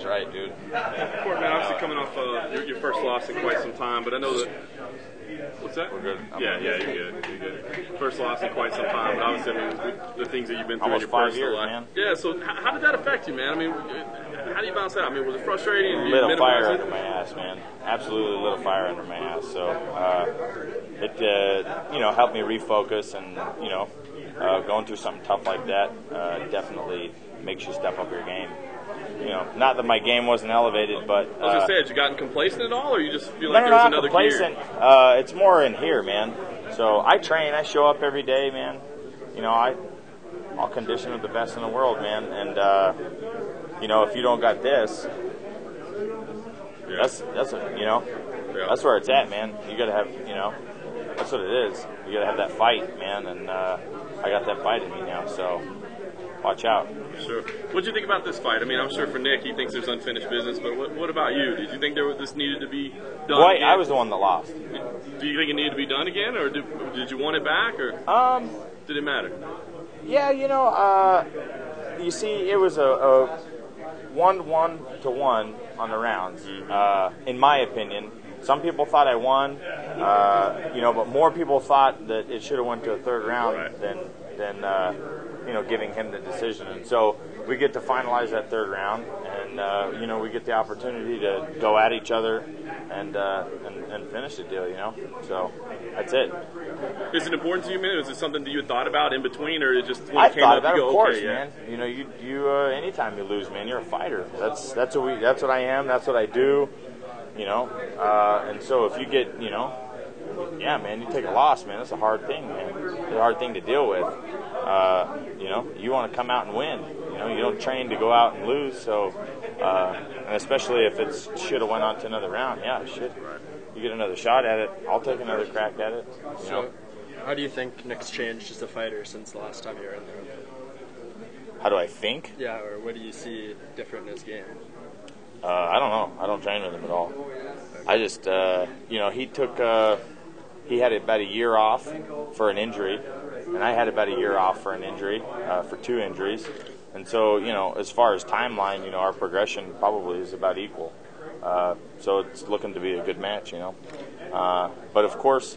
right, dude. Court, man, obviously coming off your first loss in quite some time, but I know that. What's that? We're good. Yeah, you're good. First loss in quite some time, but obviously, I mean, the things that you've been through Almost in your 5 personal years, life. man. Yeah, so how did that affect you, man? I mean, how do you bounce that out? I mean, was it frustrating? Lit a fire under my ass, man. Absolutely lit a fire under my ass. So it helped me refocus, and going through something tough like that definitely makes you step up your game. Not that my game wasn't elevated, but I was gonna say, had you gotten complacent at all, or you just feel like no, there was not another complacent. gear? It's more in here, man. So I train, I show up every day, man. I'll condition with the best in the world, man. And if you don't got this, that's that's where it's at, man. You gotta have, that's what it is. You gotta have that fight, man. And I got that fight in me now, so watch out. Sure. What do you think about this fight? I mean, I'm sure for Nick, he thinks there's unfinished business, but what about you? Did you think this needed to be done again? I was the one that lost. Do you think it needed to be done again, or did you want it back, or did it matter? Yeah, you see, it was a 1-1 on the rounds, in my opinion. Some people thought I won, but more people thought that it should have went to a third round than giving him the decision. And so we get to finalize that third round, and we get the opportunity to go at each other and finish the deal. So that's it. Is it important to you, man? Is it something that you had thought about in between, or it just when I it came thought up, about you it, go, of course, okay, man. You anytime you lose, man, you're a fighter. That's what I am. That's what I do. And so if you get, man, you take a loss, man. That's a hard thing, man. It's a hard thing to deal with. You want to come out and win. You don't train to go out and lose. So, and especially if it should have went on to another round, shit. You get another shot at it. I'll take another crack at it. So, how do you think Nick's changed as a fighter since the last time you were in there? How do I think? Yeah, or what do you see different in his game? I don't know. I don't train with him at all. I just, he had about a year off for an injury, and I had about a year off for an injury, for 2 injuries. And so, as far as timeline, our progression probably is about equal. So it's looking to be a good match, But of course,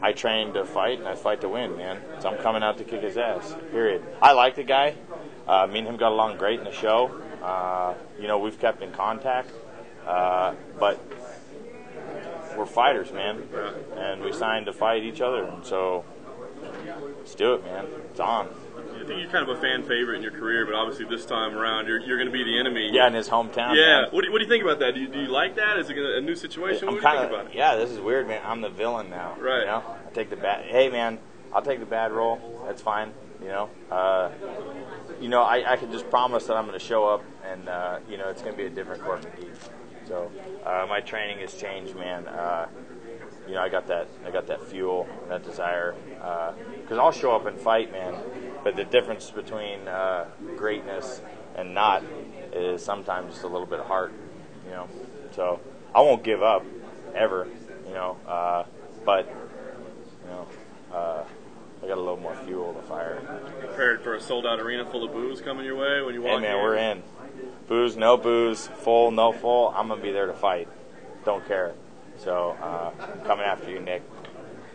I train to fight, and I fight to win, man. So I'm coming out to kick his ass, period. I like the guy. Me and him got along great in the show. We've kept in contact, but we're fighters, man, and we signed to fight each other, and so let's do it, man. It's on. I think you're kind of a fan favorite in your career, but obviously this time around you're going to be the enemy. Yeah, in his hometown. Yeah. Man. What do you think about that? Do you like that? Is it a new situation? What do you think about it? Yeah, this is weird, man. I'm the villain now. Right. I take the bad. Hey, man, I'll take the bad role. That's fine. I can just promise that I'm going to show up, and it's going to be a different Court McGee. So my training has changed, man. I got that fuel, that desire, because I'll show up and fight, man. But the difference between greatness and not is sometimes just a little bit of heart, So I won't give up ever, but I got a little more fuel to fire. Prepared for a sold-out arena full of booze coming your way when you walk in? Hey, man, we're in. Booze, no booze, full, no full. I'm going to be there to fight. Don't care. So I'm coming after you, Nick.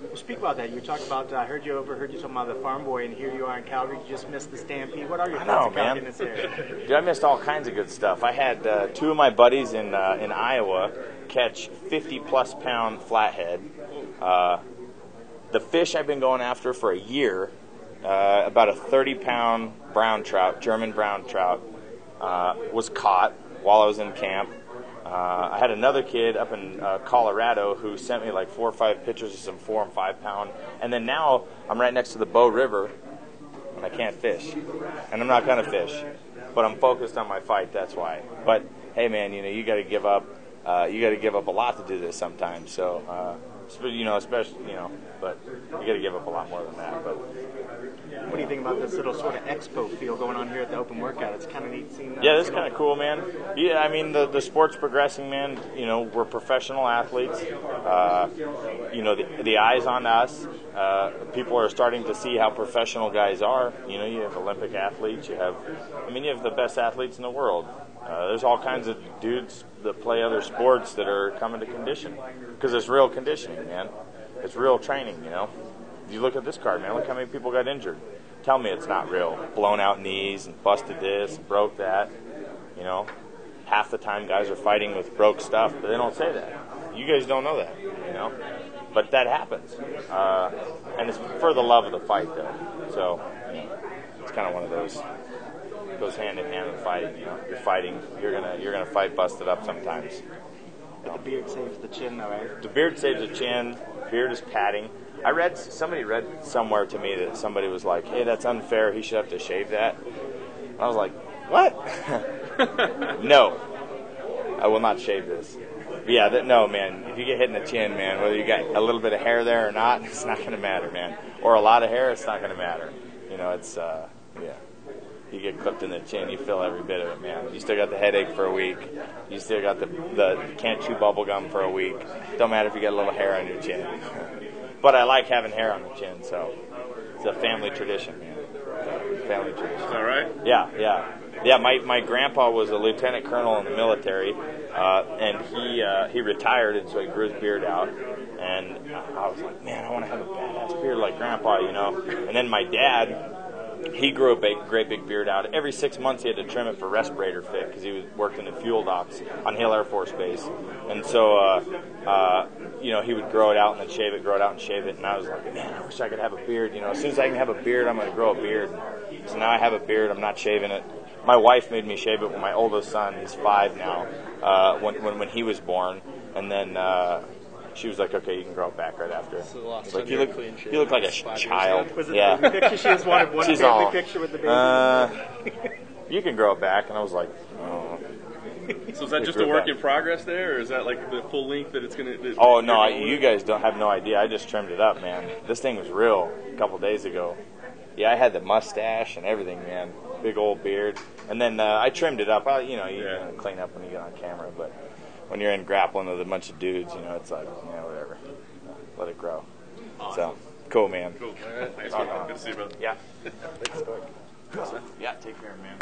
Well, speak about that. You talked about, I heard you talking about the farm boy, and here you are in Calgary. You just missed the Stampede. What are your thoughts about this area? Dude, I missed all kinds of good stuff. I had 2 of my buddies in Iowa catch 50-plus pound flathead. The fish I've been going after for a year, about a 30-pound brown trout, German brown trout, was caught while I was in camp. I had another kid up in Colorado who sent me like 4 or 5 pictures of some 4 and 5 pound. And then now I'm right next to the Bow River, and I can't fish. And I'm not going to fish. But I'm focused on my fight, that's why. But, hey, man, you got to give up. You got to give up a lot to do this sometimes. So, especially, but you got to give up a lot more than that. But What do you think about this little sort of expo feel going on here at the open workout? It's kind of neat seeing that. Yeah, that's kind of cool, man. Yeah, I mean, the sport's progressing, man. You know, we're professional athletes. You know, the eye's on us. People are starting to see how professional guys are. You know, you have Olympic athletes. You have the best athletes in the world. There's all kinds of dudes that play other sports that are coming to condition because it's real conditioning, man. It's real training, you know. You look at this card, man. Look how many people got injured. Tell me it's not real. Blown out knees and busted this and broke that. You know, half the time guys are fighting with broke stuff, but they don't say that. You guys don't know that, you know. But that happens, and it's for the love of the fight, though. So you know, it's kind of one of those. Goes hand in hand with fighting. You know, you're fighting. You're gonna fight busted up sometimes. But the beard saves the chin, though, right? The beard saves the chin. Beard is padding. Somebody read somewhere to me that somebody was like, "Hey, that's unfair. He should have to shave that." And I was like, "What?" No, I will not shave this. But yeah, no, man. If you get hit in the chin, man, whether you got a little bit of hair there or not, it's not going to matter, man. Or a lot of hair, it's not going to matter. You know, it's yeah. You get clipped in the chin, you feel every bit of it, man. You still got the headache for a week. You still got the can't chew bubble gum for a week. Don't matter if you got a little hair on your chin. But I like having hair on the chin, so it's a family tradition, man. Family tradition. All right. Yeah. My grandpa was a lieutenant colonel in the military, and he retired, and so he grew his beard out. And I was like, man, I want to have a badass beard like Grandpa, you know. And then my dad. He grew a great big beard out. Every 6 months he had to trim it for respirator fit because he worked in the fuel docks on Hill Air Force Base. And so, you know, he would grow it out and then shave it, grow it out and shave it. And I was like, man, I wish I could have a beard. You know, as soon as I can have a beard, I'm going to grow a beard. So now I have a beard. I'm not shaving it. My wife made me shave it with my oldest son. He's 5 now, when he was born. And then she was like, okay, you can grow it back right after. So the last like, time you look like a child. Was it yeah. the baby picture? She just wanted one She's family all, picture with the baby. You can grow it back. And I was like, oh. So is that just a work in progress there, or is that like the full length that it's going to... Oh, no, you guys don't have no idea. I just trimmed it up, man. This thing was real a couple days ago. Yeah, I had the mustache and everything, man. Big old beard. And then I trimmed it up. You know, you clean up when you get on camera, but when you're in grappling with a bunch of dudes, you know, it's like, you know, whatever. Let it grow. Awesome. So, cool, man. Cool. All right. Thanks, man. Good to see you, brother. Yeah. Thanks, yeah, take care, man.